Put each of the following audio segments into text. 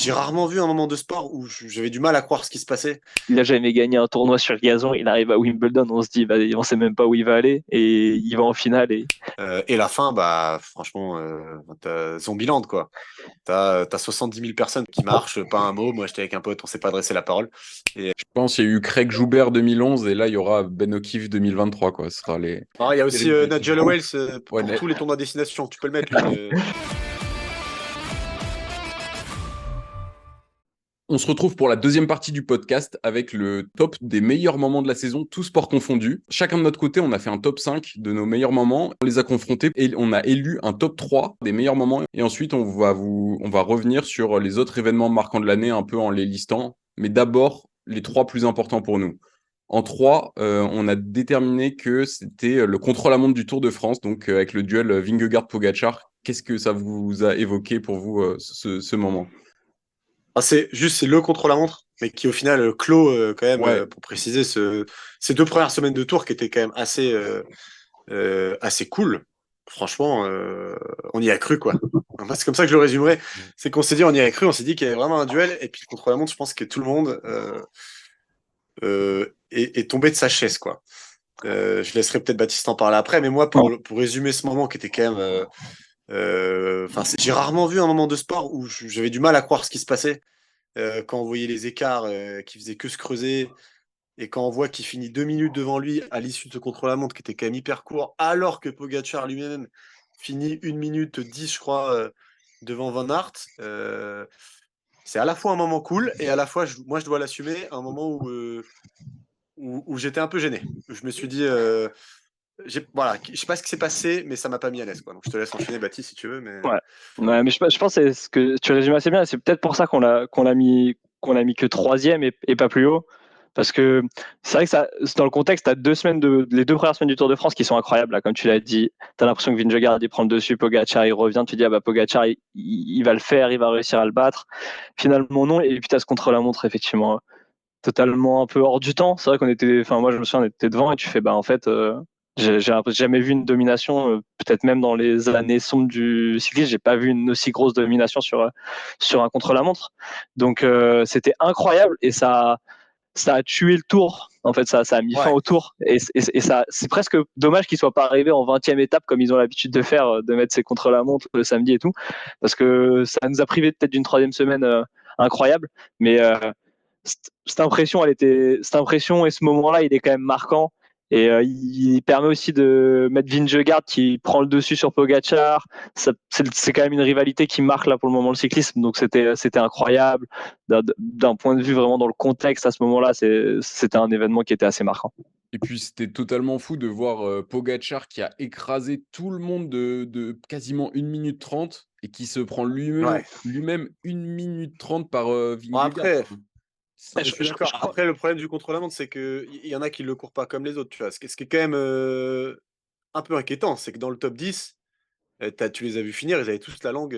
j'ai rarement vu un moment de sport où j'avais du mal à croire ce qui se passait. Il a jamais gagné un tournoi sur gazon. Il arrive à Wimbledon, on se dit, bah, on sait même pas où il va aller et il va en finale. Et la fin, bah, franchement, t'as Zombieland, quoi. T'as 70 000 personnes qui marchent, pas un mot. Moi, j'étais avec un pote, on s'est pas adressé la parole. Je pense qu'il y a eu Craig Joubert 2011 et là, il y aura Ben O'Keefe 2023, quoi. Ce sera les. Ah, il y a aussi Nigel Wells Ouais, pour tous les tournois à destination. Tu peux le mettre, lui. On se retrouve pour la deuxième partie du podcast avec le top des meilleurs moments de la saison, tous sports confondus. Chacun de notre côté, on a fait un top 5 de nos meilleurs moments. On les a confrontés et on a élu un top 3 des meilleurs moments. Et ensuite, on va revenir sur les autres événements marquants de l'année, un peu en les listant. Mais d'abord, les 3 plus importants pour nous. En 3, on a déterminé que c'était le contre-la-montre du Tour de France, donc avec le duel Vingegaard-Pogačar. Qu'est-ce que ça vous a évoqué pour vous, ce moment? Ah, c'est le contre-la-montre, mais qui au final clôt quand même, Ouais. pour préciser, ces 2 premières semaines de tour qui étaient quand même assez cool. Franchement, on y a cru, quoi. Enfin, c'est comme ça que je le résumerai. C'est qu'on s'est dit, on y a cru, on s'est dit qu'il y avait vraiment un duel, et puis le contre-la-montre, je pense que tout le monde est tombé de sa chaise, quoi. Je laisserai peut-être Baptiste en parler après, mais moi, Non. pour résumer ce moment qui était quand même. J'ai rarement vu un moment de sport où j'avais du mal à croire ce qui se passait. Quand on voyait les écarts qui faisaient que se creuser, et quand on voit qu'il finit 2 minutes devant lui à l'issue de ce contre-la-montre qui était quand même hyper court, alors que Pogacar lui-même finit 1 minute 10, je crois, devant Van Aert. C'est à la fois un moment cool et à la fois, moi je dois l'assumer, un moment où j'étais un peu gêné. Je me suis dit, voilà, je sais pas ce qui s'est passé, mais ça m'a pas mis à l'aise, quoi. Donc je te laisse enchaîner, Baptiste, si tu veux. Mais Ouais. Ouais, mais je pense que c'est ce que tu résumes assez bien. Et c'est peut-être pour ça qu'on l'a mis que troisième et pas plus haut. Parce que c'est vrai que ça, dans le contexte, tu as les 2 premières semaines du Tour de France qui sont incroyables. Là, comme tu l'as dit, tu as l'impression que Vingegaard il prend le dessus, Pogacar il revient, tu te dis ah bah Pogacar il va le faire, il va réussir à le battre. Finalement non. Et puis tu as ce contre-la-montre effectivement totalement un peu hors du temps. C'est vrai enfin moi je me souviens, on était devant et tu fais bah en fait j'ai jamais vu une domination, peut-être même dans les années sombres du cyclisme, j'ai pas vu une aussi grosse domination sur un contre-la-montre. Donc c'était incroyable et ça a tué le tour. En fait, ça a mis fin ouais, au tour. Et ça, c'est presque dommage qu'ils soient pas arrivés en 20e étape comme ils ont l'habitude de faire, de mettre ces contre-la-montre le samedi et tout. Parce que ça nous a privé peut-être d'une troisième semaine incroyable. Mais cette impression et ce moment-là, il est quand même marquant. Et il permet aussi de mettre Vingegaard qui prend le dessus sur Pogacar. C'est quand même une rivalité qui marque là pour le moment le cyclisme. Donc c'était incroyable. D'un point de vue vraiment dans le contexte à ce moment-là, c'était un événement qui était assez marquant. Et puis c'était totalement fou de voir Pogacar qui a écrasé tout le monde de quasiment 1 minute 30 et qui se prend lui-même ouais. 1 minute 30 par Bon, Vingegaard, après, quoi. je suis d'accord. Je crois. Après, le problème du contre-la-montre, c'est qu'il y en a qui le courent pas comme les autres, tu vois. Ce qui est quand même un peu inquiétant, c'est que dans le top 10, tu les as vus finir, ils avaient tous la langue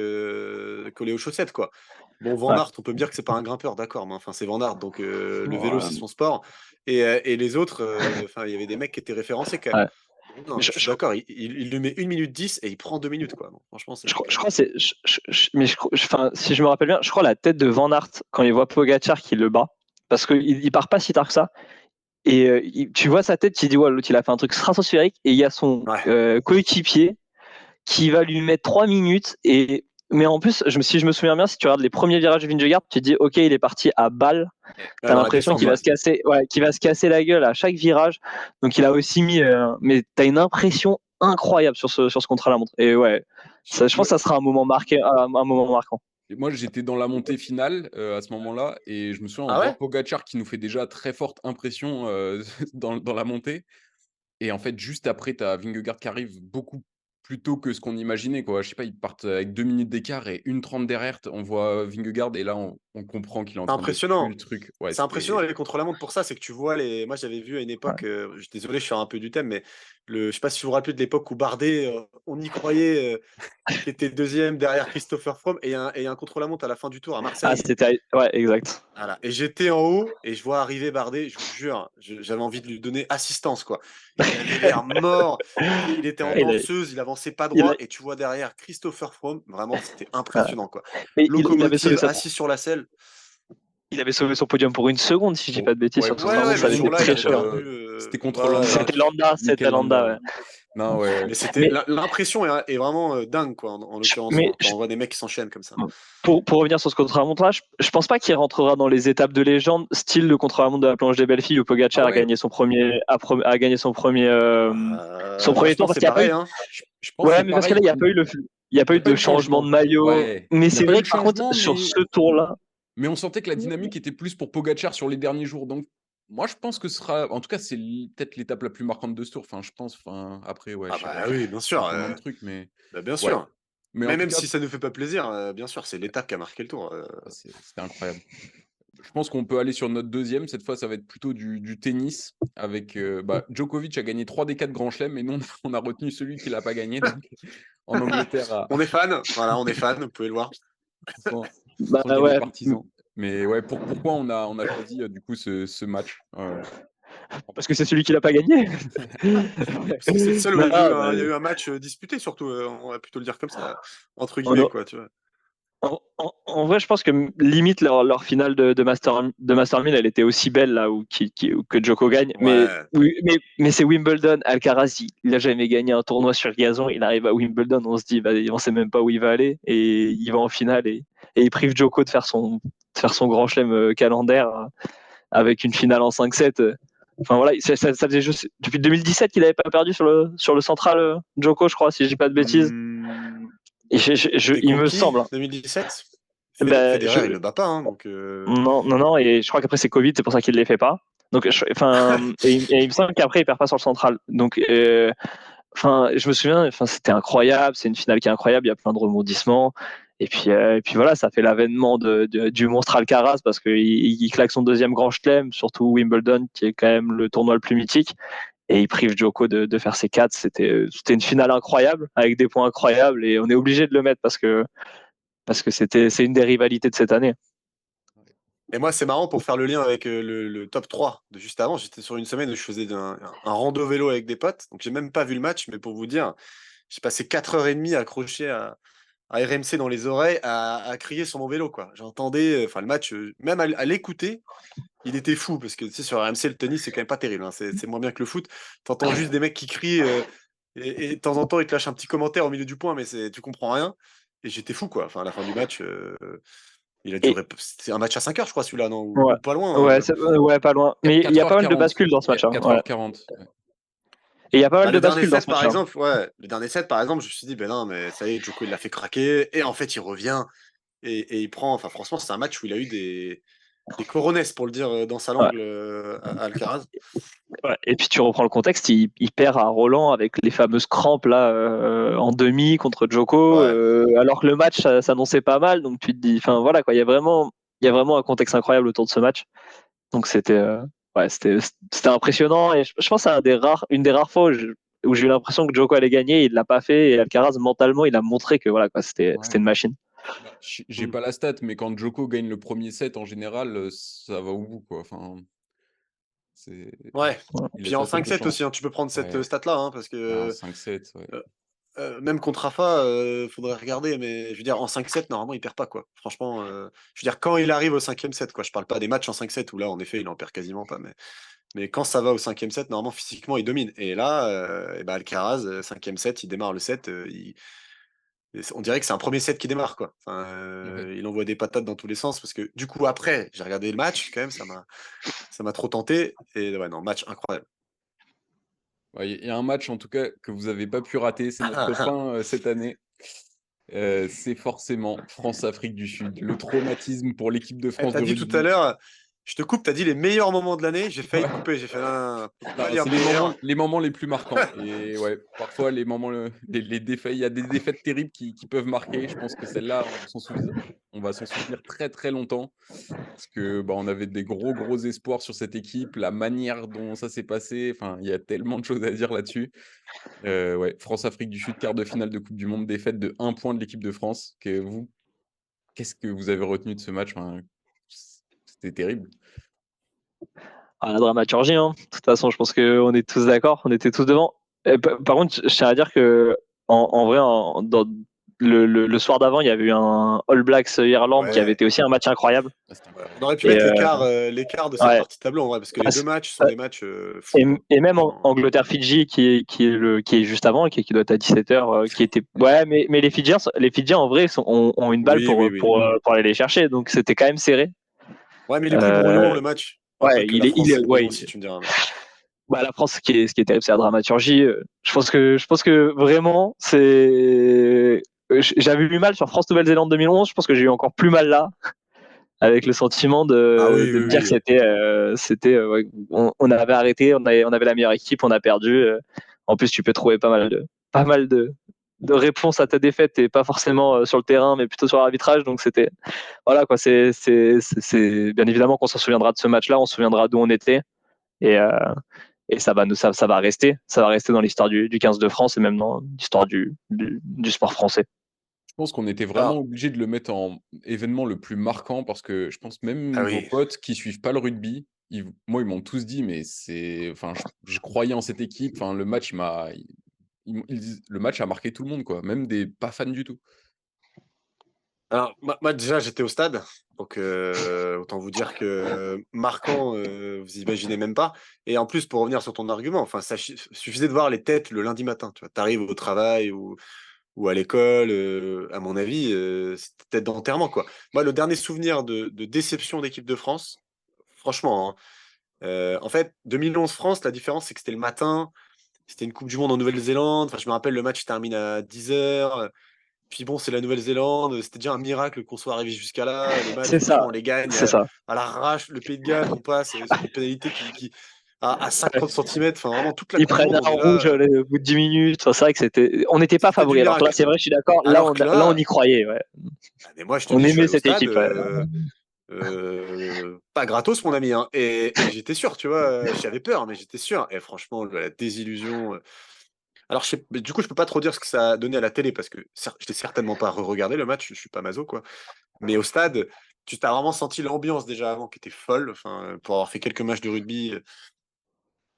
collée aux chaussettes, quoi. Bon, Van Ouais. Aert, on peut me dire que c'est pas un grimpeur, d'accord, mais enfin, c'est Van Aert, donc le vélo, c'est son sport. Et les autres, enfin, il y avait des mecs qui étaient référencés quand même. Ouais. Non, je Je, suis d'accord, il lui met 1 minute 10 et il prend 2 minutes, quoi. Donc, franchement, c'était quand je même. crois mais enfin, si je me rappelle bien, je crois la tête de Van Aert quand il voit Pogacar qui le bat, parce qu'il part pas si tard que ça. Et tu vois sa tête, tu dis ouais, l'autre il a fait un truc stratosphérique et il y a son Ouais, coéquipier qui va lui mettre 3 minutes. Mais en plus, si je me souviens bien, si tu regardes les premiers virages de Vingegaard, tu te dis ok, il est parti à balle. ouais, T'as dans la l'impression descente, qu'il ouais. va se casser, ouais, qu'il va se casser la gueule à chaque virage. Donc il a aussi mis, mais t'as une impression incroyable sur ce contre-la-montre. Et ouais, je pense Moi, que ça sera un moment marqué, un moment marquant. moi, j'étais dans la montée finale à ce moment-là et je me souviens, on Ah voit ouais? Pogacar qui nous fait déjà très forte impression dans la montée. Et en fait, juste après, tu as Vingegaard qui arrive beaucoup plus tôt que ce qu'on imaginait, quoi. Je sais pas, ils partent avec 2 minutes d'écart et 1:30 derrière, on voit Vingegaard et là, on comprend qu'il est en C'est train de tuer impressionnant. le truc. Ouais, C'est impressionnant c'était les contre-la-montre pour ça, c'est que tu vois les. Moi j'avais vu à une Ouais. époque, désolé, je sors un peu du thème, mais je sais pas si vous vous rappelez de l'époque où Bardet, on y croyait, qui était deuxième derrière Christopher Froome, et il y a un contre-la-montre à la fin du tour à Ah, Marseille. c'était, ouais, exact. Voilà. Et j'étais en haut et je vois arriver Bardet, je vous jure, j'avais envie de lui donner assistance, quoi. Il avait l'air mort, il était en Ouais. Il a, danseuse, il avançait pas il droit, a- et tu vois derrière Christopher Froome, vraiment, c'était ah. impressionnant, quoi. Mais il avait sauvé Locomotive sa, assis sur la selle. il avait sauvé son podium pour une seconde, si je dis Oh, pas de bêtises, ouais, sur ce Ouais, moment, ouais, ça mais avait ce été jour-là, il très a chaud. Hein. perdu. c'était contre Ouais, Landa. C'était Mikel Landa, Landa, ouais. ouais. Non, ouais. mais c'était Mais, l'impression est vraiment dingue, quoi, en l'occurrence, mais quand on voit des mecs qui s'enchaînent comme ça. pour revenir sur ce contre-la-montre, je pense pas qu'il rentrera dans les étapes de légende, style le contre-la-montre de la planche des belles filles où Ah Pogacar a ouais? gagné a gagné son Moi, premier je tour pense que parce c'est qu'il n'y a pas eu. pareil, hein. Je pense que Ouais, c'est mais parce que là, pareil. il y a pas Il n'y eu a pas eu de de changement changement. de maillot. Ouais. Mais Il n'y a c'est pas eu vrai de que par contre, changement, sur ce tour-là, mais on sentait que la dynamique était plus pour Pogacar sur les derniers jours. Donc, moi, je pense que ce sera. En tout cas, c'est peut-être l'étape la plus marquante de ce tour. Enfin, je pense. Enfin, après, ouais, Ah je sais bah pas. oui, bien sûr. Il y a tellement de trucs, mais Bah, bien ouais. sûr. Mais en Mais tout même cas, si ça ne fait pas plaisir, bien sûr, c'est l'étape qui a marqué le tour. c'était incroyable. Je pense qu'on peut aller sur notre deuxième. Cette fois, ça va être plutôt du tennis. Avec Djokovic a gagné 3 des 4 grands chelems, mais nous, on a retenu celui qui l'a pas gagné. Donc, en Angleterre, On est fan, voilà, on est fan, vous pouvez le voir. sans, bah sans qu'il y ait des ouais, partisans. Mais ouais, pourquoi on a choisi du coup ce match parce que c'est celui qui l'a pas gagné. Parce que c'est le seul où Non, il y a eu un match disputé, surtout, on va plutôt le dire comme ça, entre on guillemets, a- quoi, tu vois. en vrai, je pense que limite leur finale de Master 1000, elle était aussi belle là que Djoko gagne. Mais, Ouais. oui, mais c'est Wimbledon. Alcaraz, il a jamais gagné un tournoi sur gazon. Il arrive à Wimbledon, on se dit, bah, on sait même pas où il va aller. Et il va en finale et il prive Djoko de faire son grand chelem calendaire avec une finale en 5-7. Enfin voilà, ça faisait juste depuis 2017 qu'il n'avait pas perdu sur le central Djoko, je crois, si je dis pas de bêtises. Hum, Et C'était il contre me qui, semble. 2017? Ben, Federer, il le bat pas, hein, donc. non, et je crois qu'après c'est Covid, c'est pour ça qu'il ne les fait pas. Donc, et il me semble qu'après il perd pas sur le central. Donc, enfin, je me souviens, enfin, c'était incroyable, c'est une finale qui est incroyable, il y a plein de rebondissements. Et puis voilà, ça fait l'avènement du monstre Alcaraz parce qu'il claque son deuxième grand chelem, surtout Wimbledon, qui est quand même le tournoi le plus mythique. Et il prive Djoko de faire ses quatre. C'était une finale incroyable, avec des points incroyables, et on est obligé de le mettre parce que c'est une des rivalités de cette année. Et moi, c'est marrant pour faire le lien avec le top 3 de juste avant. J'étais sur une semaine où je faisais un rando vélo avec des potes. Donc, j'ai même pas vu le match, mais pour vous dire, j'ai passé 4h30 accroché à RMC dans les oreilles à crier sur mon vélo, quoi. J'entendais, enfin, le match, même à l'écouter, il était fou parce que tu sais, sur RMC, le tennis, c'est quand même pas terrible, hein. C'est moins bien que le foot. T'entends juste des mecs qui crient et de temps en temps, ils te lâchent un petit commentaire au milieu du point, mais tu comprends rien. Et j'étais fou, quoi. Enfin, à la fin du match. Il a Et duré. C'est un match à 5 heures, je crois, celui-là, non? ouais, Ou pas loin. ouais, pas loin. Mais il y a pas mal de 4h40. bascules dans ce match. Hein, ouais. 4h40. Ouais. Et il y a pas mal Bah, de le dernier bascules dans set, ce par match. Hein. exemple, ouais. Le dernier set, par exemple, je me suis dit, ben non, mais ça y est, Djoko, il l'a fait craquer. Et en fait, il revient et il prend. Enfin, franchement, c'est un match où il a eu des coronesses, pour le dire dans sa Ouais. langue, à Alcaraz. Ouais. Et puis tu reprends le contexte, il perd à Roland avec les fameuses crampes là en demi contre Djoko, Ouais. alors que le match s'annonçait pas mal. Donc tu te dis, enfin voilà quoi, il y a vraiment un contexte incroyable autour de ce match. Donc ouais, c'était impressionnant et je pense que c'est une des rares fois où j'ai eu l'impression que Djoko allait gagner, il l'a pas fait et Alcaraz mentalement il a montré que voilà quoi, c'était Ouais. une machine. Bah, j'ai pas la stat, mais quand Djoko gagne le premier set, en général, ça va au bout, quoi. Enfin, c'est... Ouais. il Puis laisse en assez peu de 5-7 aussi, chance. hein, tu peux prendre cette Ouais, stat-là, hein, parce en que 5-7, ouais. même contre Rafa, faudrait regarder, mais je veux dire, en 5-7, normalement, il perd pas, quoi. Franchement, je veux dire, quand il arrive au cinquième set, quoi. Je parle pas des matchs en 5-7 où là, en effet, il en perd quasiment pas, mais quand ça va au cinquième set, normalement, physiquement, il domine. Et là, et ben Alcaraz, cinquième set, il démarre le set, on dirait que c'est un premier set qui démarre, quoi. Enfin, Ouais. il envoie des patates dans tous les sens, parce que du coup, après, j'ai regardé le match, quand même, ça m'a trop tenté. Et ouais, non, match incroyable. Ouais, il y a un match, en tout cas, que vous avez pas pu rater, c'est notre top 1 cette année. C'est forcément France-Afrique du Sud. Le traumatisme pour l'équipe de Eh, France t'as de dit tout à rugby. l'heure, je te coupe, t'as dit les meilleurs moments de l'année, j'ai failli te Ouais. couper, j'ai fait, non, tu peux pas Non, dire c'est meilleurs. les moments les plus marquants. Et ouais, parfois, les moments, les défaites, il y a des défaites terribles qui peuvent marquer. Je pense que celle-là, on va s'en souvenir très très longtemps. Parce que on avait des gros espoirs sur cette équipe, la manière dont ça s'est passé. Enfin, il y a tellement de choses à dire là-dessus. Ouais, France-Afrique du Sud, quart de finale de Coupe du Monde, défaite de 1 point de l'équipe de France. Qu'est-ce que vous avez retenu de ce match? Enfin, C'était terrible. La dramaturgie, hein. De toute façon, je pense qu'on est tous d'accord, on était tous devant. Et par contre, je tiens à dire que, en vrai, dans le soir d'avant, il y avait eu un All Blacks Irlande qui avait Ouais. été aussi un match incroyable. Ah, c'était Ouais. incroyable. On aurait pu Et mettre l'écart de cette ouais, partie de tableau en vrai, parce que les deux parce- matchs sont des matchs fous, et, quoi. et même Franchement. Angleterre-Fidji qui est juste avant, qui doit être à 17h, qui était. Ouais, mais les Fidjiens en vrai ont une balle Oui, oui, oui. pour aller les chercher, donc c'était quand même serré. Ouais, mais il est plus brouillon Euh, le match. Après ouais, que la France, c'est ouais, brouillon aussi, tu me diras. Mais... la France, ce qui est terrible, c'est la dramaturgie. Je pense que vraiment, c'est. J'avais eu mal sur France-Nouvelle-Zélande 2011. Je pense que j'ai eu encore plus mal là, avec le sentiment Ah de oui, me oui, dire que oui. ouais, on avait arrêté, on avait la meilleure équipe, on a perdu. En plus, tu peux trouver pas mal de réponses à ta défaite et pas forcément sur le terrain, mais plutôt sur l'arbitrage. Donc c'était, voilà quoi. C'est bien évidemment qu'on s'en souviendra de ce match-là, on se souviendra d'où on était. Et, ça va rester dans l'histoire du 15 de France et même dans l'histoire du sport français. Je pense qu'on était vraiment Alors, obligé de le mettre en événement le plus marquant parce que je pense même ah vos oui. potes qui suivent pas le rugby, moi, ils m'ont tous dit, mais enfin, je croyais en cette équipe. Enfin, le match, le match a marqué tout le monde, quoi, même des pas fans du tout. Alors, moi, déjà, j'étais au stade, donc autant vous dire que marquant, vous imaginez même pas. Et en plus, pour revenir sur ton argument, enfin, ça suffisait de voir les têtes le lundi matin. Tu vois, t'arrives au travail ou à l'école, à mon avis, c'était tête d'enterrement, quoi. Moi, le dernier souvenir de déception d'équipe de France, franchement, hein, en fait, 2011 France, la différence, c'est que c'était le matin, c'était une Coupe du Monde en Nouvelle-Zélande. Enfin, je me rappelle, le match termine à 10h. Puis bon, c'est la Nouvelle-Zélande, c'était déjà un miracle qu'on soit arrivé jusqu'à là. Le match, C'est ça, franchement, on les gagne c'est ça. à l'arrache. Le Pays de Galles, on passe sur des pénalités à 50 centimètres. Enfin, vraiment, toute la Ils Coupe du prennent Monde, on un est rouge là. au bout de 10 minutes. Enfin, c'est vrai que on n'était pas C'était du favoris. Alors que là, miracle. c'est vrai, je suis d'accord. Là, Alors que là, on là, y croyait. Ouais. ah, mais moi, je te On dis, je suis aimait allé au cette stade, équipe. Ouais. pas gratos, mon ami, hein. Et j'étais sûr, tu vois, j'avais peur, mais j'étais sûr. Et franchement, la désillusion. Alors, mais du coup, je peux pas trop dire ce que ça a donné à la télé parce que je l'ai certainement pas re-regardé le match, je suis pas maso, quoi. Mais au stade, tu t'as vraiment senti l'ambiance déjà avant qui était folle. Enfin, pour avoir fait quelques matchs de rugby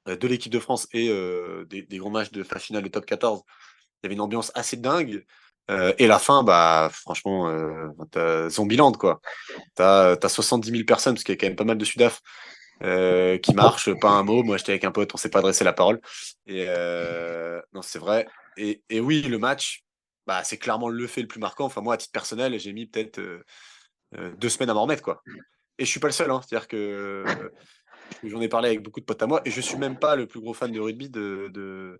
de l'équipe de France et des gros matchs de phase finale de top 14, il y avait une ambiance assez dingue. Et la fin, bah, franchement, t'as Zombieland, quoi. T'as 70 000 personnes, parce qu'il y a quand même pas mal de Sudaf qui marchent, pas un mot. Moi, j'étais avec un pote, on s'est pas adressé la parole. Et non, c'est vrai. Et oui, le match, bah, c'est clairement le fait le plus marquant. Enfin, moi, à titre personnel, j'ai mis peut-être 2 semaines à m'en remettre, quoi. Et je suis pas le seul, hein. C'est-à-dire que j'en ai parlé avec beaucoup de potes à moi, et je suis même pas le plus gros fan de rugby de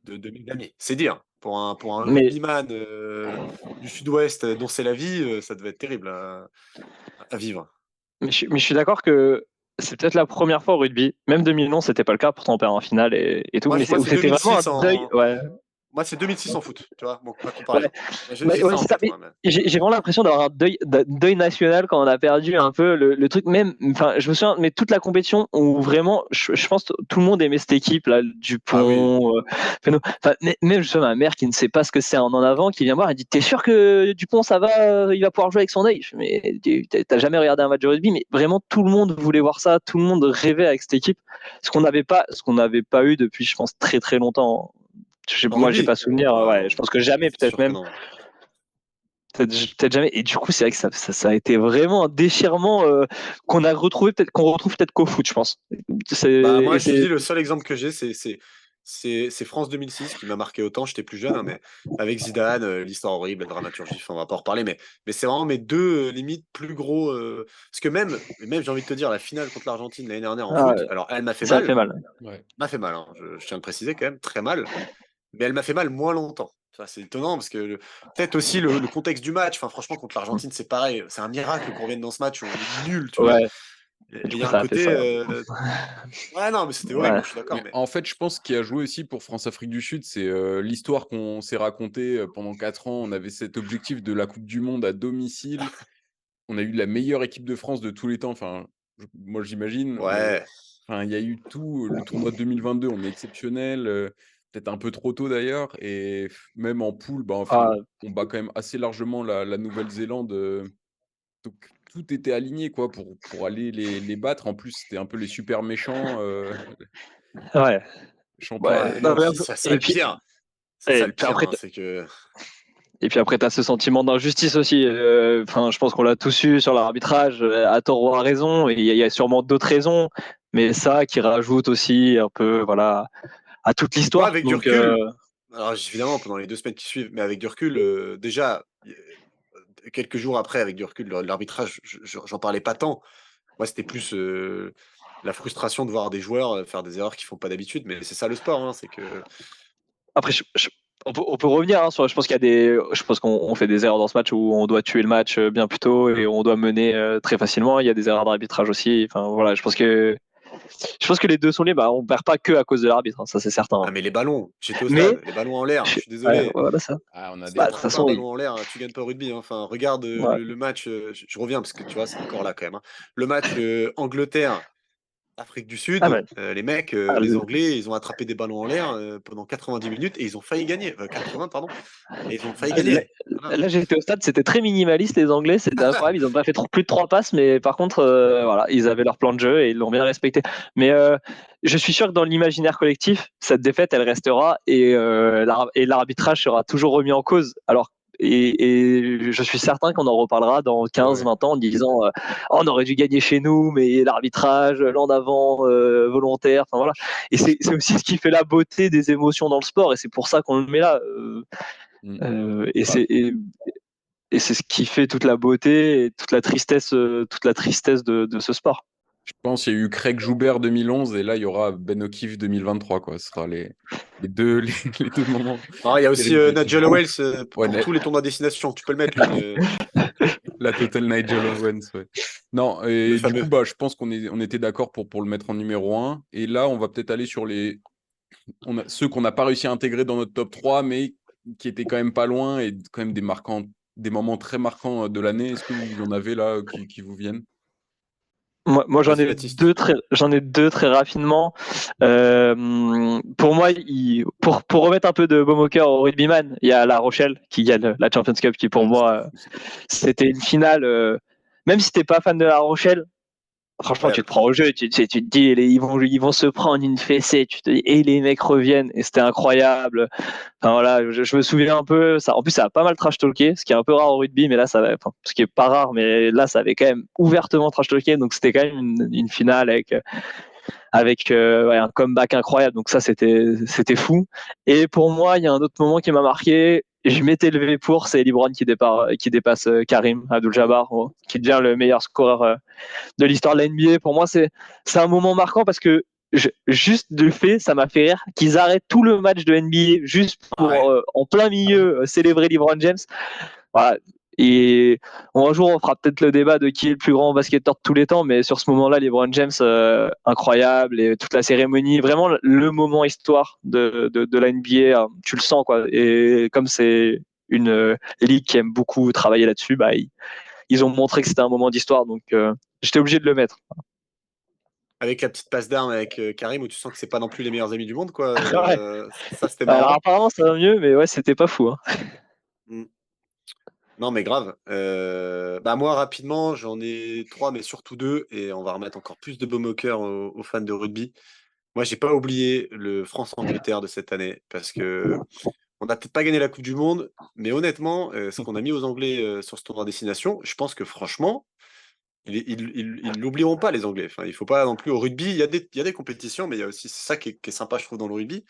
mes amis. C'est dire, pour un Mais, rugbyman du Sud-Ouest dont c'est la vie, ça devait être terrible à vivre. mais je suis d'accord que c'est peut-être la première fois au rugby. Même 2011, c'était pas le cas. Pourtant, on perd en finale et tout. Moi, Mais moi c'est c'était vraiment un 2006 deuil. Ouais. moi, c'est 2006 en foot, tu vois, donc ma Ouais. comparaison. J'ai Ouais, ça en c'est ça. tête, Mais moi. Mais... j'ai vraiment l'impression d'avoir un deuil national quand on a perdu un peu le truc. Même, enfin, je me souviens, mais toute la compétition où vraiment, je pense que tout le monde aimait cette équipe là, Ah oui. Dupont, Penaud. Enfin, même je sais, ma mère qui ne sait pas ce que c'est en avant, qui vient voir, elle dit, t'es sûr que Dupont ça va, il va pouvoir jouer avec son œil. Je fais, mais t'as jamais regardé un match de rugby? Mais vraiment tout le monde voulait voir ça, tout le monde rêvait avec cette équipe, ce qu'on n'avait pas eu depuis, je pense, très très longtemps. En Moi, j'ai rugby? pas souvenir. Ouais, Ouais, je non, pense que jamais, c'est peut-être sûr que même. non. Peut-être jamais. Et du coup, c'est vrai que ça a été vraiment un déchirement qu'on retrouve peut-être qu'au foot, je pense. Bah, Et moi, je te c'est dis, le seul exemple que j'ai, c'est France 2006 qui m'a marqué autant. J'étais plus jeune, hein, mais avec Zidane, l'histoire horrible, la dramaturgie, enfin, on va pas en reparler, mais c'est vraiment mes deux limites plus gros. Parce que même j'ai envie de te dire, la finale contre l'Argentine l'année dernière en ah, foot, alors elle ça fait mal. Ouais. m'a fait mal, hein, je tiens à le préciser quand même, très mal, mais elle m'a fait mal moins longtemps. Ça, c'est étonnant parce que peut-être aussi le contexte du match. Enfin, franchement, contre l'Argentine, c'est pareil. C'est un miracle qu'on revienne dans ce match où on est nul, tu vois. Ouais. Et Du il y coup, a un ça a fait côté. ça. Ouais, non, mais c'était horrible, Ouais. je suis d'accord. Mais Mais en fait, je pense qu'il a joué aussi pour France-Afrique du Sud, c'est l'histoire qu'on s'est racontée pendant 4 ans. On avait cet objectif de la Coupe du Monde à domicile. On a eu la meilleure équipe de France de tous les temps. Enfin, moi, j'imagine. ouais, Enfin, il y a eu tout. Le tournoi de 2022, on est exceptionnel. Peut-être un peu trop tôt d'ailleurs. Et même en poule, bah, Ah, on bat quand même assez largement la Nouvelle-Zélande. Donc, tout était aligné quoi pour aller les battre. En plus, c'était un peu les super méchants Ouais. champions du Ouais, Ouais, non, monde. mais c'est ça et le pire. C'est ça et le puis pire, après, hein, c'est que. t'as ce sentiment d'injustice aussi. Enfin, je pense qu'on l'a tous eu sur l'arbitrage, à tort ou à raison. Et il y a sûrement d'autres raisons, mais ça qui rajoute aussi un peu, voilà, à toute Moi, l'histoire. avec du Donc, recul, alors évidemment, pendant les 2 semaines qui suivent, mais avec du recul, déjà, quelques jours après, avec du recul, l'arbitrage, j'en parlais pas tant. Moi, c'était plus la frustration de voir des joueurs faire des erreurs qu'ils font pas d'habitude, mais c'est ça le sport, hein, c'est que. après, on peut revenir, hein, je pense qu'il y a je pense qu'on fait des erreurs dans ce match où on doit tuer le match bien plus tôt et on doit mener très facilement. Il y a des erreurs d'arbitrage aussi. Enfin, voilà, je pense que les deux sont liés. Bah, on perd pas que à cause de l'arbitre, hein, ça c'est certain. Ah, mais les ballons, j'étais au Mais, stade, les ballons en l'air, je suis ouais, désolé. voilà ça. Ah, on a Si des Bah, tu de toute prends pas un façon, ballon en l'air, tu gagnes pas au rugby, hein. Enfin, regarde ouais. le match, je reviens parce que tu vois, c'est encore là quand même, hein. Le match Angleterre. Afrique du Ah, Sud, ouais. les mecs, Ah, les Anglais, ils ont attrapé des ballons en l'air pendant 90 minutes et ils ont failli gagner. 80, pardon, et ils ont failli Là, gagner. Voilà. là, j'étais au stade, c'était très minimaliste les Anglais, c'était incroyable. Ils n'ont pas fait plus de 3 passes, mais par contre, voilà, ils avaient leur plan de jeu et ils l'ont bien respecté. Mais je suis sûr que dans l'imaginaire collectif, cette défaite, elle restera et l'arbitrage sera toujours remis en cause. Alors, et je suis certain qu'on en reparlera dans Ouais, ouais. 15-20 ans en disant oh, on aurait dû gagner chez nous, mais l'arbitrage, l'en avant, volontaire, enfin voilà. Et c'est aussi ce qui fait la beauté des émotions dans le sport et c'est pour ça qu'on le met là. Mm. Euh, et Bah, c'est et, et c'est ce qui fait toute la beauté et toute la tristesse de ce sport. je pense qu'il y a eu Craig Joubert 2011 et là il y aura Ben O'Keefe 2023 quoi. Ce sera les deux les deux moments Alors, il y a aussi terribles de l'équipe de Nigel France. Owens Ouais, pour tous les tournois à destination. Tu peux le mettre, lui, la totale Nigel Owens, ouais. Non, le et du coup, fameux. bah, je pense on était d'accord pour le mettre en numéro un. Et là, on va peut-être aller sur ceux qu'on n'a pas réussi à intégrer dans notre top 3 mais qui étaient quand même pas loin et quand même des moments très marquants de l'année. Est-ce que vous en avez là qui vous viennent? Moi Vas-y, Baptiste. j'en ai deux très rapidement. Pour moi, pour remettre un peu de baume au cœur au rugbyman, il y a La Rochelle qui gagne la Champions Cup, qui pour Ah, c'était moi fou ça. c'était une finale. Même si t'es pas fan de La Rochelle, franchement, tu te Incroyable. prends au jeu, tu te dis, ils vont se prendre une fessée, tu te dis, et les mecs reviennent, et c'était incroyable. Enfin, voilà, je me souviens un peu, ça, en plus, ça a pas mal trash talké, ce qui est un peu rare au rugby, mais là, enfin, ce qui est pas rare, mais là, ça avait quand même ouvertement trash talké, donc c'était quand même une finale avec ouais, un comeback incroyable, donc ça, c'était fou. Et pour moi, il y a un autre moment qui m'a marqué, je m'étais levé pour, c'est LeBron qui dépasse Karim Abdul-Jabbar, qui devient le meilleur scoreur de l'histoire de la NBA. Pour moi, c'est un moment marquant parce que juste le fait, ça m'a fait rire qu'ils arrêtent tout le match de NBA juste Ah pour ouais. en plein milieu célébrer LeBron James. Voilà. Et un jour, on fera peut-être le débat de qui est le plus grand basketteur de tous les temps, mais sur ce moment-là, LeBron James, incroyable, et toute la cérémonie, vraiment le moment histoire de la NBA, tu le sens, quoi. Et comme c'est une ligue qui aime beaucoup travailler là-dessus, bah, ils ont montré que c'était un moment d'histoire, donc j'étais obligé de le mettre. Avec la petite passe d'armes avec Karim, où tu sens que c'est pas non plus les meilleurs amis du monde, quoi. Ouais. Ça, c'était Alors marrant. apparemment ça va mieux, mais ouais, c'était pas fou, hein. Mm. Non, mais grave. Bah moi, rapidement, j'en ai 3, mais surtout 2, et on va remettre encore plus de baume au cœur aux fans de rugby. Moi, j'ai pas oublié le France-Angleterre de cette année, parce que on n'a peut-être pas gagné la Coupe du Monde, mais honnêtement, ce qu'on a mis aux Anglais sur ce tournoi à destination, je pense que franchement, ils l'oublieront pas, les Anglais. Enfin, il faut pas non plus au rugby, il y a des compétitions, mais il y a aussi c'est ça qui est sympa, je trouve, dans le rugby.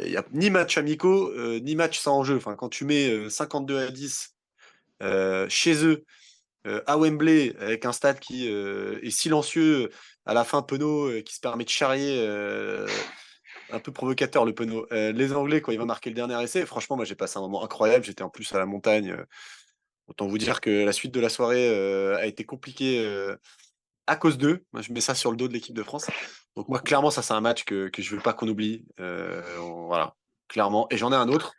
Il y a ni match amicaux, ni match sans enjeu. Enfin, quand tu mets 52-10 chez eux, à Wembley, avec un stade qui est silencieux, à la fin, Penaud qui se permet de charrier, un peu provocateur, le Penaud. Les Anglais, quand il va marquer le dernier essai, franchement, moi j'ai passé un moment incroyable. J'étais en plus à la montagne. Autant vous dire que la suite de la soirée a été compliquée à cause d'eux. Moi, je mets ça sur le dos de l'équipe de France. Donc moi, clairement, ça c'est un match que je veux pas qu'on oublie. Voilà, clairement. Et j'en ai un autre,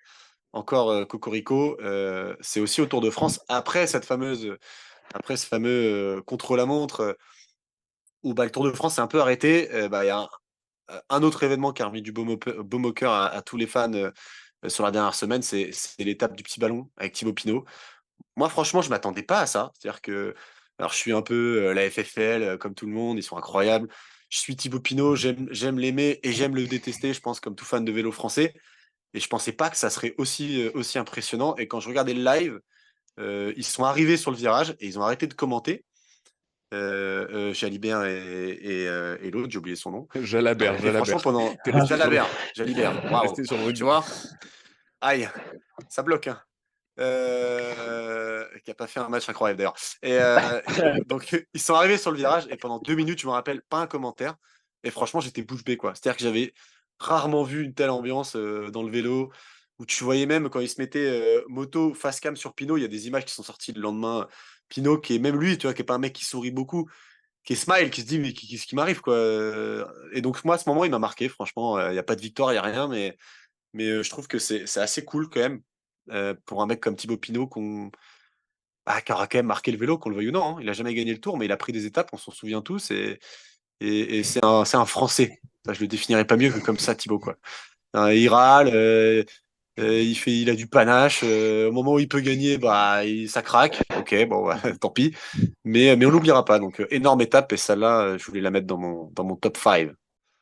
encore Cocorico. C'est aussi au Tour de France, après ce fameux contre-la-montre, où bah, le Tour de France s'est un peu arrêté. Bah, il y a un autre événement qui a remis du baume au cœur à tous les fans sur la dernière semaine, c'est l'étape du petit ballon avec Thibaut Pinot. Moi, franchement, je m'attendais pas à ça. C'est-à-dire que Alors, je suis un peu la FFL, comme tout le monde, ils sont incroyables. Je suis Thibaut Pinot, j'aime l'aimer et j'aime le détester, je pense, comme tout fan de vélo français. Et je pensais pas que ça serait aussi impressionnant. Et quand je regardais le live, ils sont arrivés sur le virage et ils ont arrêté de commenter. Jalibert et l'autre, j'ai oublié son nom. Jalabert, Et franchement, pendant T'es resté sur le, Jalibert, t'es waouh, resté sur le tu rugby. vois, aïe, ça bloque, hein. Qui a pas fait un match incroyable d'ailleurs. Donc ils sont arrivés sur le virage et pendant 2 minutes, je me rappelle, pas un commentaire. Et franchement, j'étais bouche bée quoi. C'est-à-dire que j'avais rarement vu une telle ambiance dans le vélo où tu voyais même quand ils se mettaient moto face cam sur Pinot, il y a des images qui sont sorties le lendemain. Pinot qui est même lui, tu vois, qui est pas un mec qui sourit beaucoup, qui est smile, qui se dit mais qu'est-ce qui m'arrive quoi. Et donc moi à ce moment il m'a marqué. Franchement, il y a pas de victoire, il y a rien, mais je trouve que c'est assez cool quand même pour un mec comme Thibaut Pinot qui aura quand même marqué le vélo, qu'on le veuille ou non, hein. Il a jamais gagné le Tour, mais il a pris des étapes, on s'en souvient tous, et c'est un Français. Ça, je le définirais pas mieux que comme ça, Thibaut, quoi. Il râle, il a du panache. Au moment où il peut gagner, bah, ça craque. Ok, bon, ouais, tant pis. Mais on l'oubliera pas. Donc, énorme étape, et celle-là, je voulais la mettre dans mon top 5.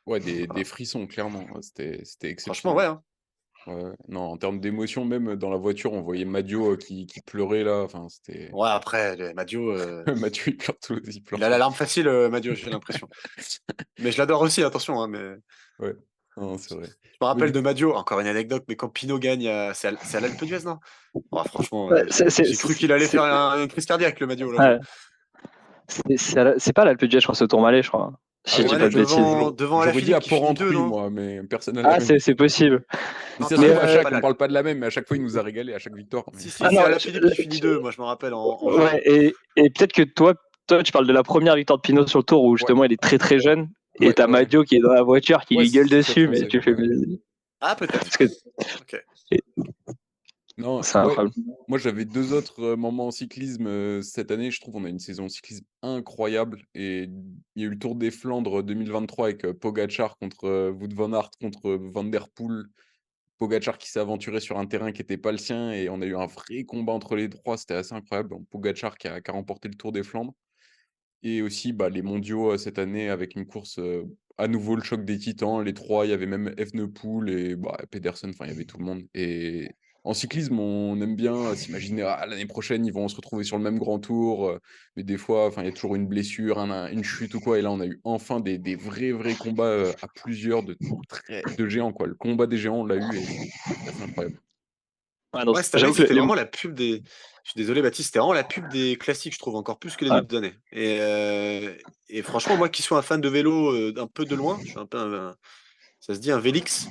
Ouais, des Voilà. frissons, clairement. C'était Franchement, exceptionnel. ouais, hein. Ouais. Non, en termes d'émotion, même dans la voiture, on voyait Madio qui pleurait là. Enfin, c'était. Ouais, après, Madio, Madio, il pleure il a tout. la larme facile, Madio, j'ai l'impression. Mais je l'adore aussi, attention, hein, mais Ouais, non, c'est vrai. je me Mais rappelle du de Madio, encore une anecdote, mais quand Pinot gagne, c'est à l'Alpe d'Huez, non? Oh, franchement, Ouais, j'ai cru qu'il allait faire une crise cardiaque, le Madio, là. ouais, c'est pas l'Alpe d'Huez, je crois, c'est au Tourmalet, je crois. Si je dis pas Tourmalet de bêtises. devant j'aurais dit Alaphilippe à qui finit 2, Port-Rentruy, non? moi, mais personne n'a la Ah, même. c'est possible. Mais Non, ça se Mais trouve, à t'inquiète, c'est chaque, pas on l'Alpe. parle pas de la même, mais à chaque fois, il nous a régalé à chaque victoire. Si, si, ah c'est non, Alaphilippe qui finit 2, moi, je me rappelle, en juin. ouais, et peut-être que toi, tu parles de la première victoire de Pinot sur le Tour où Ouais, justement il est très très jeune et ouais, t'as ouais. Madio qui est dans la voiture qui Ouais, lui gueule c'est ça que je dessus, mais pensais. tu fais. Ouais. Ah, peut-être. Parce que Ok. Non, c'est ouais. incroyable. Moi, j'avais deux autres moments en cyclisme cette année. Je trouve qu'on a une saison cyclisme incroyable. Et il y a eu le Tour des Flandres 2023 avec Pogacar contre Wout van Aert contre Van der Poel. Pogacar qui s'est aventuré sur un terrain qui n'était pas le sien et on a eu un vrai combat entre les trois. C'était assez incroyable. Donc, Pogacar qui a remporté le Tour des Flandres. Et aussi bah, les mondiaux cette année avec une course à nouveau le choc des titans. Les trois, il y avait même Evenepoel et bah, Pedersen, enfin il y avait tout le monde. Et en cyclisme, on aime bien s'imaginer ah, l'année prochaine, ils vont se retrouver sur le même grand tour. Mais des fois, enfin il y a toujours une blessure, une chute ou quoi. Et là, on a eu enfin des vrais combats à plusieurs de géants. Quoi. Le combat des géants, on l'a eu et c'est assez incroyable. Ouais, non, Ouais, cette année, j'avoue que c'était vraiment la pub des. Je suis désolé, Baptiste, c'était vraiment la pub des classiques, je trouve, encore plus que les ouais, autres années. Et franchement, moi qui suis un fan de vélo un peu de loin, je suis un peu ça se dit un Vélix.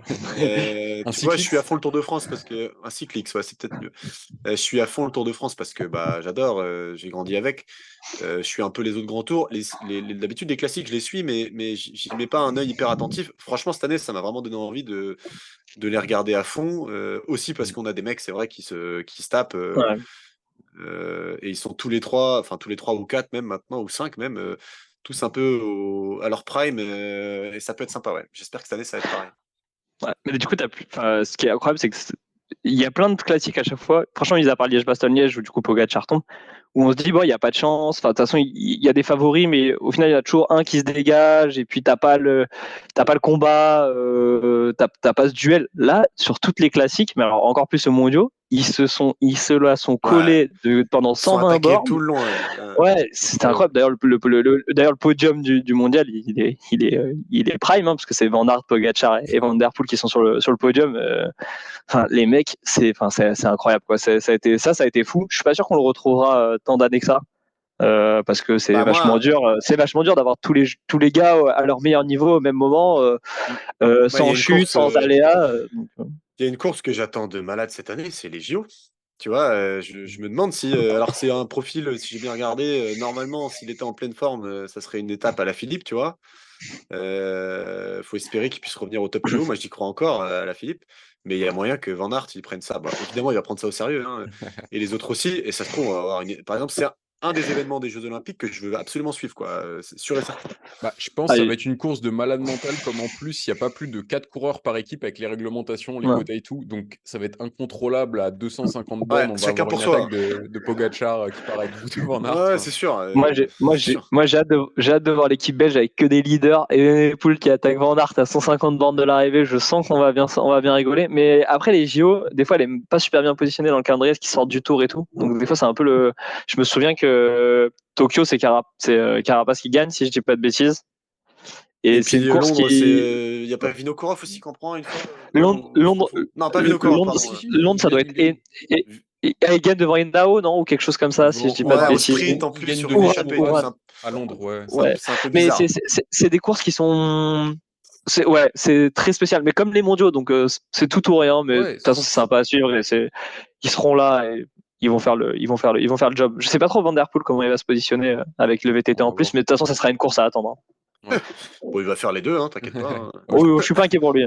Un Tu vois, je suis à cycliste? fond le Tour de France parce que. Un cyclix, ouais, c'est peut-être mieux. Je suis à fond le Tour de France parce que bah, j'adore, j'ai grandi avec. Je suis un peu les autres grands tours. D'habitude, les classiques, je les suis, mais j'y mets pas un œil hyper attentif. Franchement, cette année, ça m'a vraiment donné envie de les regarder à fond. Aussi parce Mm. qu'on a des mecs, c'est vrai, qui se tapent. ouais. Et ils sont tous les trois, enfin tous les trois ou quatre même maintenant, ou cinq même, tous un peu à leur prime. Et ça peut être sympa, ouais. J'espère que cette année, ça va être pareil. Ouais. Mais du coup, ce qui est incroyable, c'est que il y a plein de classiques à chaque fois. Franchement, mis à part Liège-Bastogne-Liège, où du coup Pogacar tombe, où on se dit, bon, il n'y a pas de chance. Enfin, de toute façon, il y a des favoris, mais au final, il y a toujours un qui se dégage, et puis t'as pas le combat, t'as pas ce duel. Là, sur toutes les classiques, mais alors encore plus aux mondiaux, ils se la sont Ouais, collés pendant ils sont 120 attaqués bornes. tout le long, ouais. Ouais, C'est c'était incroyable. incroyable. D'ailleurs, le podium du mondial, il est prime, hein, parce que c'est Van Aert, Pogacar et Van der Poel qui sont sur le podium. Enfin, les mecs, c'est incroyable, quoi. Ça a été fou. Je suis pas sûr qu'on le retrouvera tant d'années que ça. Parce que c'est Bah vachement moi, dur. C'est vachement dur d'avoir tous les gars à leur meilleur niveau au même moment, moi, il y sans a une chute, course. sans aléa. Il y a une course que j'attends de malade cette année, c'est les JO. Tu vois, je me demande si. Alors, c'est un profil, si j'ai bien regardé, normalement, s'il était en pleine forme, ça serait une étape à la Philippe, tu vois. Faut espérer qu'il puisse revenir au top niveau. Moi, j'y crois encore à la Philippe. Mais il y a moyen que Van Aert, il prenne ça. Bah, évidemment, il va prendre ça au sérieux, hein, et les autres aussi. Et ça se trouve, on va avoir par exemple, c'est un des événements des Jeux Olympiques que je veux absolument suivre, quoi. C'est sûr et certain. Bah, je pense que ça Allez, va être une course de malade mental, comme en plus, il n'y a pas plus de 4 coureurs par équipe avec les réglementations, les ouais. quotas et tout. Donc, ça va être incontrôlable à 250 bornes. Ouais, On va chacun avoir pour une attaque soi. de Pogacar qui part avec Wout van Aert. Ouais, Enfin, c'est sûr. Moi, C'est sûr. j'ai hâte de voir l'équipe belge avec que des leaders et Evenepoel qui attaque Van Aert à 150 bornes de l'arrivée. Je sens on va bien rigoler. Mais après, les JO, des fois, elle est pas super bien positionnée dans le calendrier, qui sortent du tour et tout. Donc, des fois, c'est un peu le. Je me souviens que Tokyo, c'est Carapace qui gagne, si je dis pas de bêtises. Et Et c'est une puis course Londres, qui. il n'y a pas Vinokourov aussi qui en prend une fois? Londres, Non, je Londres, confonds. Non, pas Vinokourov, Londres, pardon. si, si, Londres, il ça doit gagne, être. il gagne. Elle gagne devant Indao, non? Ou quelque chose comme ça, si je dis pas de Ouais, au bêtises. sprint en Il plus gagne sur une devant échappée. Ouais, Oran à Londres, ouais. ouais. C'est un peu Mais bizarre. c'est des courses qui sont. C'est très spécial. Mais comme les mondiaux, donc c'est tout ou rien. Mais de Ouais, toute façon, c'est sympa à suivre. Ils seront là et ils vont faire le job. Je sais pas trop Van Der Poel comment il va se positionner avec le VTT on en va plus, voir. mais de toute façon, ça sera une course à attendre. Ouais. Bon, il va faire les deux, hein, t'inquiète pas. Ouais, Oh, je suis pas inquiet pour lui.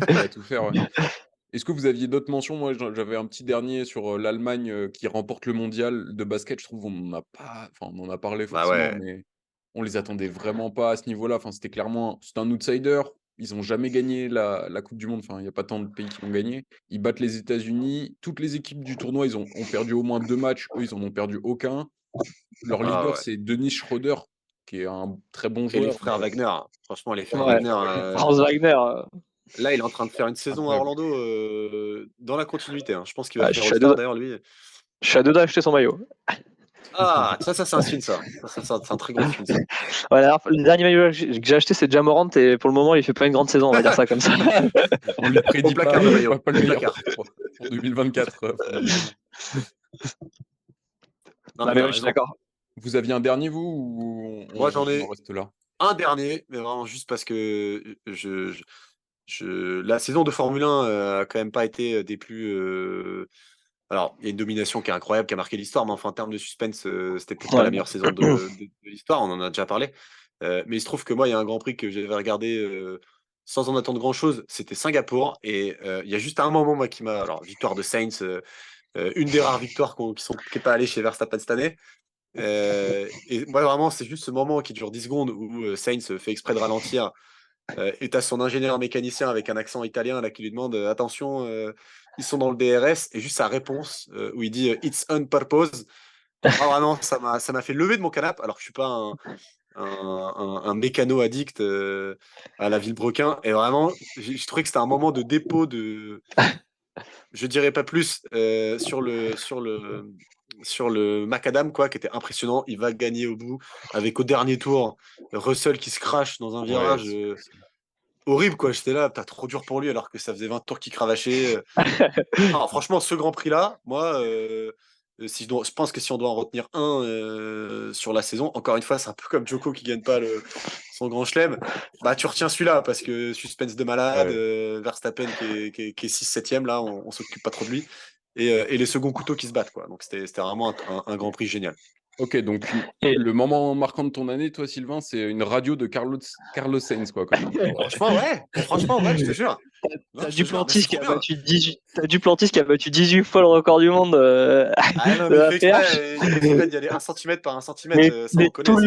il va tout faire, ouais. Est-ce que vous aviez d'autres mentions? Moi, j'avais un petit dernier sur l'Allemagne qui remporte le mondial de basket. Je trouve on n'en a pas, enfin, on en a parlé Bah forcément, ouais. mais on les attendait vraiment pas à ce niveau-là. Enfin, c'était un outsider. Ils ont jamais gagné la Coupe du Monde. Enfin, il n'y a pas tant de pays qui l'ont gagné. Ils battent les États-Unis. Toutes les équipes du tournoi, ont perdu au moins 2 matchs. Eux, ils en ont perdu aucun. Leur Ah leader, ouais. c'est Denis Schroeder, qui est un très bon Et les joueur. frères Wagner. Franchement, les frères Ouais. Wagner. Franz Wagner, Là, il est en train de faire une saison à Incroyable. Orlando dans la continuité, hein. Je pense qu'il va je faire suis à deux, All-Star d'ailleurs, lui. je suis à deux d'acheter son maillot. Ah, ça c'est un signe, ça. C'est un très gros signe, ça. Ouais, le dernier maillot que j'ai acheté, c'est Jamorant, et pour le moment, il fait pas une grande saison, on va dire ça comme ça. On lui prédit Au placard, le maillot. pas le Au meilleur placard. pour 2024, probablement. Non, Non, mais mais t'as ouais, je suis raison. d'accord. Vous aviez un dernier, vous, ou Moi, j'en on en ai reste là? un dernier, mais vraiment juste parce que la saison de Formule 1 a quand même pas été des plus. Alors, il y a une domination qui est incroyable, qui a marqué l'histoire, mais enfin, en termes de suspense, c'était peut-être pas Ouais. la meilleure saison de l'histoire, on en a déjà parlé. Mais il se trouve que moi, il y a un Grand Prix que j'avais regardé sans en attendre grand-chose, c'était Singapour. Et il y a juste un moment, moi, qui m'a. Alors, victoire de Sainz, une des rares victoires qui n'est pas allée chez Verstappen cette année. Et moi, vraiment, c'est juste ce moment qui dure 10 secondes où Sainz fait exprès de ralentir. Et tu as son ingénieur mécanicien avec un accent italien là, qui lui demande attention, ils sont dans le DRS. Et juste sa réponse où il dit It's on purpose. Ah, vraiment, ça m'a fait lever de mon canapé, alors que je suis pas un mécano addict à la Villebrequin. Et vraiment, j'ai trouvé que c'était un moment de dépôt de. Je dirais pas plus sur le macadam, quoi, qui était impressionnant. Il va gagner au bout avec au dernier tour Russell qui se crache dans un Ouais, virage horrible, quoi. J'étais là, t'as trop dur pour lui alors que ça faisait 20 tours qu'il cravachait. Non, franchement, ce Grand Prix-là, moi, je pense que si on doit en retenir un sur la saison, encore une fois, c'est un peu comme Joko qui gagne pas son grand chelem. Bah, tu retiens celui-là parce que suspense de malade, ouais. Verstappen qui est 6-7e, là, on s'occupe pas trop de lui. Et les seconds couteaux qui se battent, quoi. Donc, c'était vraiment un Grand Prix génial. Ok, donc Et le moment marquant de ton année, toi, Sylvain, c'est une radio de Carlos Sainz, quoi, quand même. Franchement, ouais, je te jure. Non, t'as je te jure, mais Duplantis c'est qui trop a bien. battu 18, t'as Duplantis qui a battu 18 fois le record du monde Ah non, de mais la PH. il fait exprès d'y aller 1 cm par 1 cm, ça on Mais connaît, c'est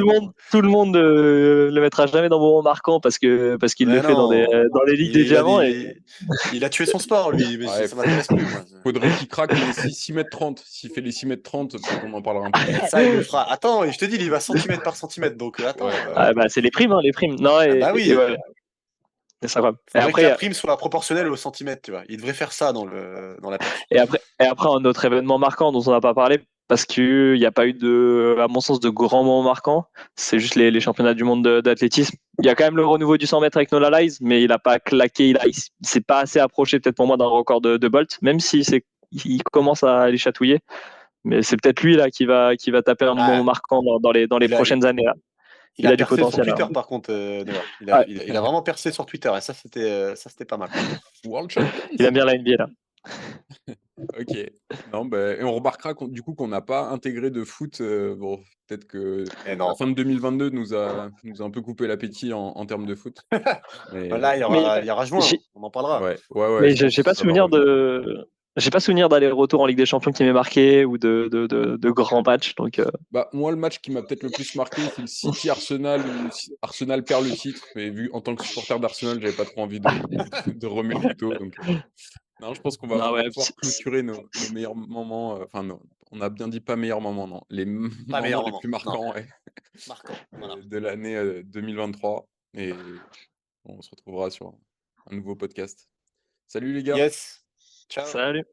bon. tout le monde le mettra jamais dans moment marquant parce qu'il le Mais fait non, dans les ligues des diamants. Et il a tué son sport, lui, mais Ouais, ça m'intéresse plus, moi. faudrait qu'il craque les 6 m 30. S'il fait les 6 m 30, peut-être on en parlera un peu plus. Ça, il le fera. Attends, et je te dis, il y va centimètre par centimètre, donc attends. Ouais, bah ah, ouais. bah, c'est les primes, hein, les primes. Non, Ah bah et oui, ouais, c'est incroyable. faudrait que la prime soit proportionnelle au centimètre, tu vois. Il devrait faire ça dans la perche. Et après, un autre événement marquant dont on n'a pas parlé, parce qu'il n'y a pas eu à mon sens, de grands moments marquants. C'est juste les championnats du monde d'athlétisme. Il y a quand même le renouveau du 100 mètres avec Noah Lyles, mais il n'a pas claqué, il s'est pas assez approché peut-être pour moi d'un record de Bolt, même si il commence à les chatouiller. Mais c'est peut-être lui là qui va taper un moment Ah, marquant dans les il a, prochaines années là. il Il a a du percé sur potentiel là. Twitter, par contre, Noah. Ouais, Il a vraiment percé sur Twitter, et ça, c'était pas mal. World Champions. il aime bien la NBA là. Ok. Non, bah, et on remarquera du coup qu'on n'a pas intégré de foot. Bon, peut-être que Et la non. fin de 2022 nous a un peu coupé l'appétit en termes de foot. Mais Là, Mais il y aura juin, j'ai on en parlera. ouais, mais je pense j'ai que pas ça va souvenir revenir. j'ai pas souvenir d'aller-retour en Ligue des Champions qui m'ait marqué ou de grands matchs. Donc, Bah, moi, le match qui m'a peut-être le plus marqué, c'est le City-Arsenal où Arsenal perd le titre. Mais vu en tant que supporter d'Arsenal, j'avais pas trop envie de remuer le couteau. Donc, non, je pense qu'on va, non, on va ouais, pouvoir clôturer nos meilleurs moments. Enfin, non, on a bien dit pas meilleurs moments, non. Les Pas moments meilleur les moment. plus marquants ouais, Marquant. Voilà. de l'année 2023. Et on se retrouvera sur un nouveau podcast. Salut les gars! Yes. Ciao. salut.